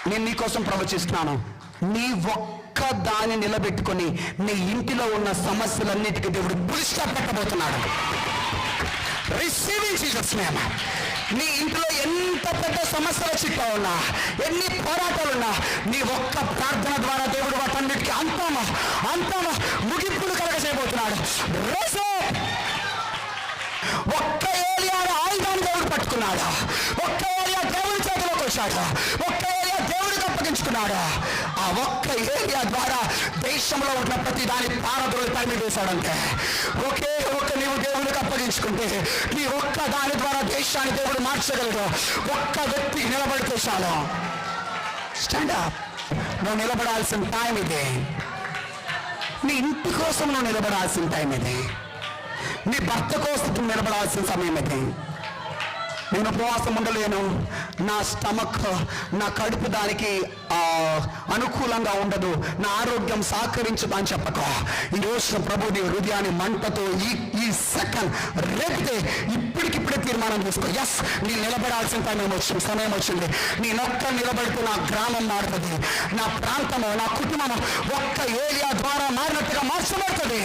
నేను నీకోసం ప్రవచిస్తున్నాను. నీ ఒక్క దాన్ని నిలబెట్టుకొని నీ ఇంటిలో ఉన్న సమస్యలన్నిటికీ దేవుడు పులిస్టాప్ పెట్టబోతున్నాడు. Receive in Jesus name. నీ ఇంట్లో ఎంత పెద్ద సమస్యల చిట్టా ఉన్నా, ఎన్ని పోరాటాలున్నా, నీ ఒక్క ప్రార్థన ద్వారా దేవుడు వాటన్నిటికీ అంతమా ముగింపులు కలగజేయబోతున్నాడు. ఒక్క ఏలియా ఆయుధాన్ని దేవుడు పట్టుకున్నాడు. ఒక్క ఏలియా దేవుడి చేతిలోకి వచ్చాడు. ఒక్క ఏలియా దేవుడికి అప్పగించుకున్నాడు. ఆ ఒక్క ఏలియా ద్వారా దేశంలో ఉన్న ప్రతి దాని పారదోలి తరిమి వేశాడంటే, ఒకే ఒక్క నీవు దేవుడికి అప్పగించుకుంటే నీ ఒక్క దాని ద్వారా దేశాన్ని దేవుడు మార్చగలడు. ఒక్క వ్యక్తి నిలబడితే చాలు. స్టాండప్. నువ్వు నిలబడాల్సిన టైం ఇది. నీ ఇంటి కోసం నువ్వు నిలబడాల్సిన టైం ఇది. నీ భర్త కోసం నిలబడాల్సిన సమయం ఇది. నేను ఉపవాసం ఉండలేను, నా స్టమక్, నా కడుపు దానికి అనుకూలంగా ఉండదు, నా ఆరోగ్యం సహకరించదు అని చెప్పక, ఈరోజు ప్రభు నీ హృదయాన్ని మంటతో ఈ సెకండ్ రేపితే ఇప్పటికిప్పుడే తీర్మానం తీసుకో. ఎస్, నేను నిలబడాల్సిన సమయం వచ్చింది. నేనొక్క నిలబడితే నా గ్రామం మారుతుంది, నా ప్రాంతము, నా కుటుంబము ఒక్క ఏరియా ద్వారా మారినట్టుగా మార్చబడుతుంది.